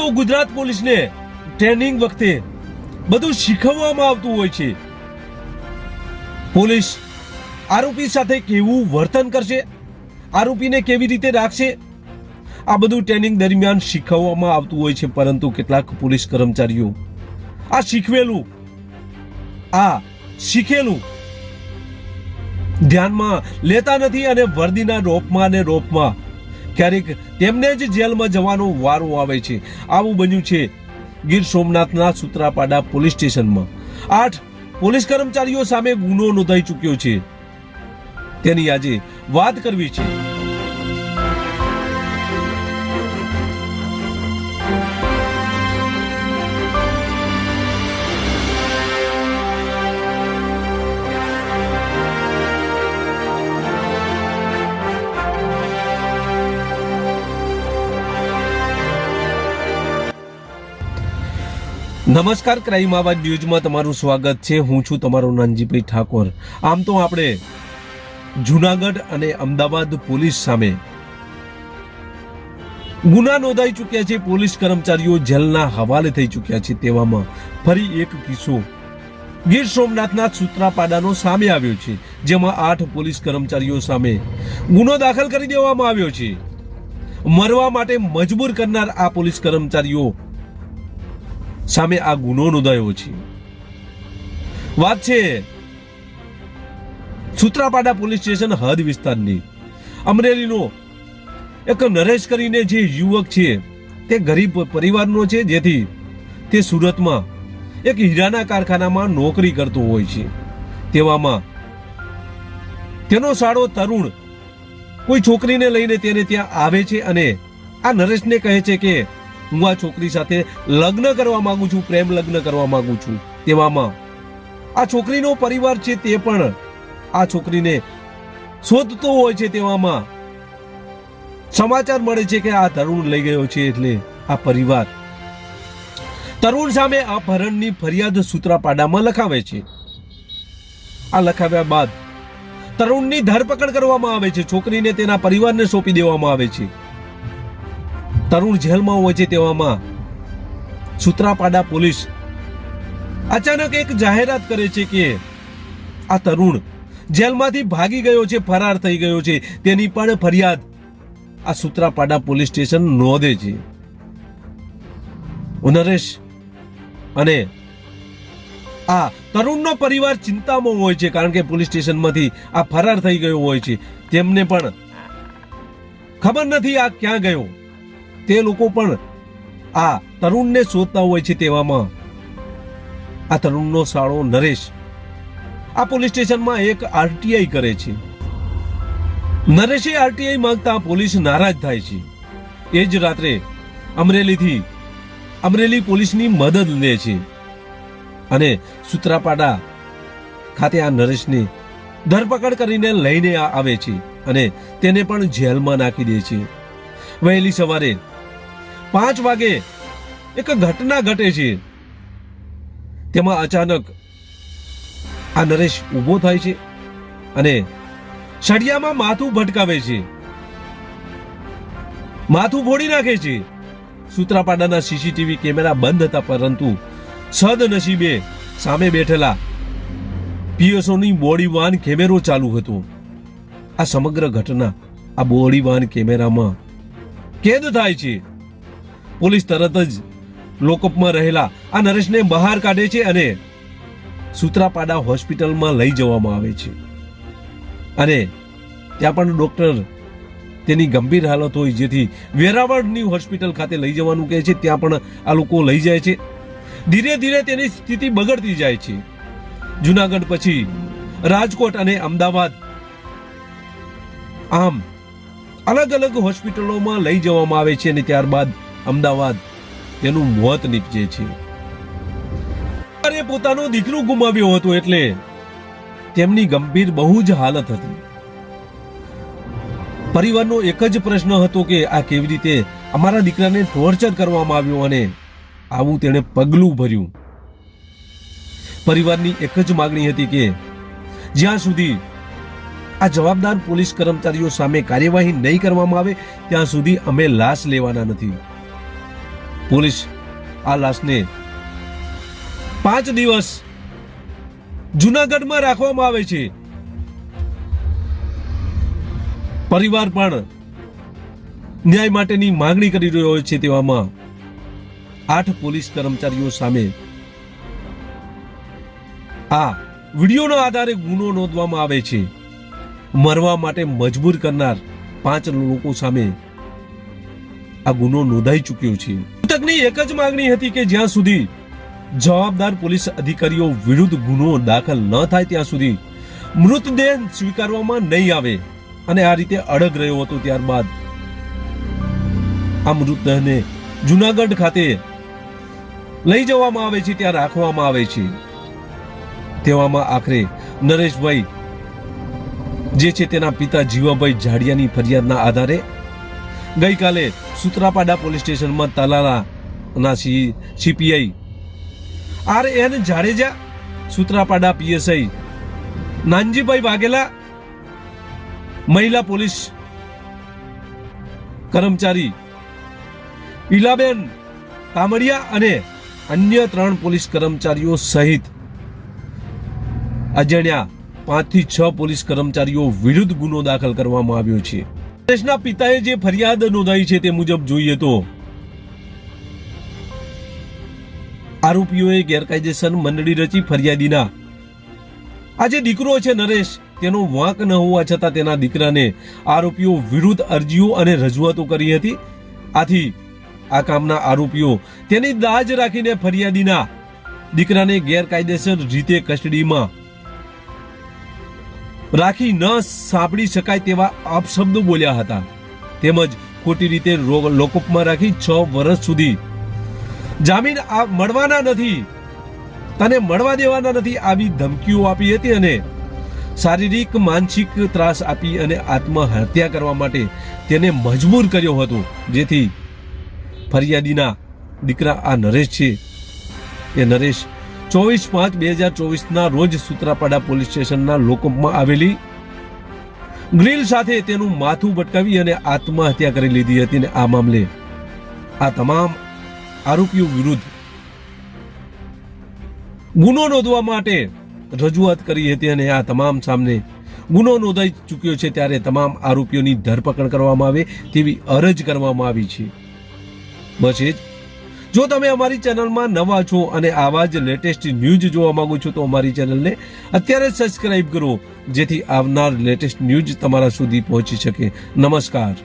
તો ગુજરાત પોલીસને ટ્રેનિંગ વખતે બધું શીખવવામાં આવતું હોય છે. પોલીસ આરોપી સાથે કેવું વર્તન કરશે, આરોપીને કેવી રીતે રાખશે, આ બધું ટ્રેનિંગ દરમિયાન શીખવવામાં આવતું હોય છે. પરંતુ કેટલાક પોલીસ કર્મચારીઓ આ શીખેલું ધ્યાનમાં લેતા નથી અને વર્દીના રોપમાં ક્યારેક તેમને જ જેલમાં જવાનો વારો આવે છે. આવું બન્યું છે ગીર સોમનાથના સૂત્રાપાડા પોલીસ સ્ટેશનમાં. 8 પોલીસ કર્મચારીઓ સામે ગુનો નોંધાઈ ચૂક્યો છે. તેની આજે વાત કરવી છે. નમસ્કાર, ક્રાઇમ આવાજ ન્યૂઝમાં તમારું સ્વાગત છે. હું છું તમારો નાનજીભાઈ ઠાકોર. આમ તો આપણે જુનાગઢ અને અમદાવાદ પોલીસ સામે ગુના નોંધાઈ ચૂક્યા છે. પોલીસ કર્મચારીઓ જેલના હવાલે થઈ ચૂક્યા છે. તેવામાં ફરી એક કિસ્સો ગીર સોમનાથના સૂત્રાપાડાનો સામે આવ્યો છે, જેમાં 8 પોલીસ કર્મચારીઓ સામે ગુનો દાખલ કરી દેવામાં આવ્યો છે. મરવા માટે મજબૂર કરનાર આ પોલીસ કર્મચારીઓ સામે આ ગુનો નોંધાયો છે. વાત છે સૂત્રાપાડા પોલીસ સ્ટેશન હદ વિસ્તારની. અમરેલીનો એક નરેશ કરીને જે યુવક છે તે ગરીબ પરિવારનો છે, જેથી તે સુરતમાં એક હીરાના કારખાનામાં નોકરી કરતો હોય છે. તેવામાં તેનો સાળો તરુણ કોઈ છોકરીને લઈને તેને ત્યાં આવે છે અને આ નરેશને કહે છે કે હું આ છોકરી સાથે લગ્ન કરવા માંગુ છું, પ્રેમ લગ્ન કરવા માંગુ છું. તેવામાં આ છોકરીનો પરિવાર છે તે પણ આ છોકરીને શોધતો હોય છે. તેવામાં સમાચાર મળે છે કે આ તરુણ લઈ ગયો છે. એટલે આ પરિવાર તરુણ સામે અપહરણની ફરિયાદ સૂત્રાપાડામાં લખાવે છે. આ લખાવ્યા બાદ તરુણની ધરપકડ કરવામાં આવે છે. છોકરીને તેના પરિવારને સોંપી દેવામાં આવે છે. તરુણ જેલમાં હોય છે. તેવામાં સૂત્રાપાડા પોલીસ અચાનક એક જાહેરાત કરે છે કે આ તરુણ જેલમાંથી ભાગી ગયો છે, ફરાર થઈ ગયો છે. તેની પણ ફરિયાદ આ સૂત્રાપાડા પોલીસ સ્ટેશન નોંધે છે. નરેશ અને આ તરુણનો પરિવાર ચિંતામાં હોય છે, કારણ કે પોલીસ સ્ટેશનમાંથી આ ફરાર થઈ ગયો હોય છે. તેમને પણ ખબર નથી આ ક્યાં ગયો. તે લોકો પણ આ તરુણને શોધતા હોય છે. તેવામાં આ તરુણનો સાળો નરેશ આ પોલીસ સ્ટેશનમાં એક આરટીઆઈ કરે છે. નરેશે આરટીઆઈ માંગતા પોલીસ નારાજ થાય છે. એ જ રાત્રે અમરેલી પોલીસની મદદ લે છે અને સૂત્રાપાડા ખાતે આ નરેશને ધરપકડ કરીને લઈને આવે છે અને તેને પણ જેલમાં નાખી દે છે. વહેલી સવારે 5 વાગે એક ઘટના ઘટે છે. તેમાં અચાનક આ નરેશ ઊભો થાય છે અને સળિયામાં માથું ભટકાવે છે, માથું ફોડી નાખે છે. સૂત્રાપાડાના સીસીટીવી કેમેરા બંધ હતા, પરંતુ સદનસીબે સામે બેઠેલા પીએસઓની બોડી વાન કેમેરો ચાલુ હતો. આ સમગ્ર ઘટના આ બોડી વાન કેમેરામાં કેદ થાય છે. પોલીસ તરત જ લોકઅપમાં રહેલા આ નરેશને બહાર કાઢે છે અને સૂત્રાપાડા હોસ્પિટલમાં લઈ જવામાં આવે છે. અને ત્યાં પણ ડોક્ટર તેની ગંભીર હાલત હોય, જેથી વેરાવળની હોસ્પિટલ ખાતે લઈ જવાનું કહે છે. ત્યાં પણ આ લોકો લઈ જાય છે. ધીરે ધીરે તેની સ્થિતિ બગડતી જાય છે. જુનાગઢ પછી રાજકોટ અને અમદાવાદ, આમ અલગ અલગ હોસ્પિટલોમાં લઈ જવામાં આવે છે અને ત્યારબાદ અમદાવાદ તેનું મોત નીપજે છે. પોતાનો દીકરો ગુમાવ્યો હતો, એટલે તેમની ગંભીર બહુ જ હાલત હતી. પરિવારનો એક જ પ્રશ્ન હતો કે આ કેવી રીતે અમારા દીકરાને ટોર્ચર કરવામાં આવ્યો અને આવું તેણે પગલું ભર્યું. પરિવારની એક જ માંગણી હતી કે જ્યાં સુધી આ જવાબદાર પોલીસ કર્મચારીઓ સામે કાર્યવાહી નહીં કરવામાં આવે ત્યાં સુધી અમે લાશ લેવાના નથી. પોલીસ આ લાશને 5 દિવસ જુનાગઢમાં રાખવામાં આવે છે. પરિવાર પણ ન્યાય માટેની માંગણી કરી રહ્યો છે. તેવામાં 8 પોલીસ કર્મચારીઓ સામે આ વિડીયોના આધારે ગુનો નોંધવામાં આવે છે. મરવા માટે મજબૂર કરનાર 5 લોકો સામે આ ગુનો નોંધાઈ ચૂક્યો છે. મૃતકની એક જ માંગણી હતી કે જ્યાં સુધી જવાબદાર પોલીસ અધિકારીઓ વિરુદ્ધ ગુનો દાખલ ન થાય ત્યાં સુધી મૃતદેહ સ્વીકારવામાં નહીં આવે અને આ રીતે અડગ રહ્યો હતો. ત્યારબાદ આ મૃતદેહને જુનાગઢ ખાતે લઈ જવામાં આવે છે, ત્યાં રાખવામાં આવે છે. તેવામાં આખરે નરેશભાઈ જે છે તેના પિતા જીવાભાઈ જાડિયાની ફરિયાદના આધારે ગઈકાલે સુત્રાપાડા પોલીસ સ્ટેશનમાં તાલાલાના CPI RN Jadeja, Sutrapada PSI Nanjibhai Vaghela, મહિલા પોલીસ કર્મચારી ઈલાબેન કામડિયા અને અન્ય 3 પોલીસ કર્મચારીઓ સહિત અજાણ્યા 5 થી 6 પોલીસ કર્મચારીઓ વિરુદ્ધ ગુનો દાખલ કરવામાં આવ્યો છે. નરેશના પિતાએ જે ફરિયાદ નોંધાઈ છે તે મુજબ જોઈએ તો આરોપીઓએ ગેરકાયદેસર મંડળી રચી ફરિયાદીના આ જે દીકરો છે નરેશ, તેનો વાંક ન હોવા છતાં તેના દીકરાને આરોપીઓ વિરુદ્ધ અરજીઓ અને રજૂઆતો કરી હતી. આથી આ કામના આરોપીઓ તેની દાજ રાખીને ફરિયાદીના દીકરાને ગેરકાયદેસર રીતે કસ્ટડીમાં રાખી ન સાંભળી શકાય તેવા અપશબ્દો બોલ્યા હતા. તેમજ ખોટી રીતે લોકઅપમાં રાખી 6 વર્ષ સુધી જામીન મળવાના નથી, તને મળવા દેવાના નથી આવી ધમકીઓ આપી હતી અને શારીરિક માનસિક ત્રાસ આપી અને આત્મહત્યા કરવા માટે તેને મજબૂર કર્યો હતો. જેથી ફરિયાદીના દીકરા આ નરેશ છે એ નરેશ 24/5/2024 રોજ સુત્રાપાડા પોલીસ સ્ટેશનના લોકઅપમાં આવેલી ગ્રીલ સાથે તેનું માથું ભટકાવી અને આત્મહત્યા કરી લીધી હતી. અને આ મામલે આ તમામ આરોપીઓ વિરુદ્ધ ગુનો નોંધવા માટે રજૂઆત કરી હતી અને આ તમામ સામે ગુનો નોંધાઈ ચૂક્યો છે. ત્યારે તમામ આરોપીઓની ધરપકડ કરવામાં આવે તેવી અરજ કરવામાં આવી છે. બસ એ જ. જો તમે અમારી ચેનલમાં નવા છો અને આવા જ લેટેસ્ટ ન્યૂઝ જોવા માંગો છો તો અમારી ચેનલને અત્યારે સબસ્ક્રાઇબ કરો, જેથી આવનાર લેટેસ્ટ ન્યૂઝ તમારા સુધી પહોંચી શકે. નમસ્કાર.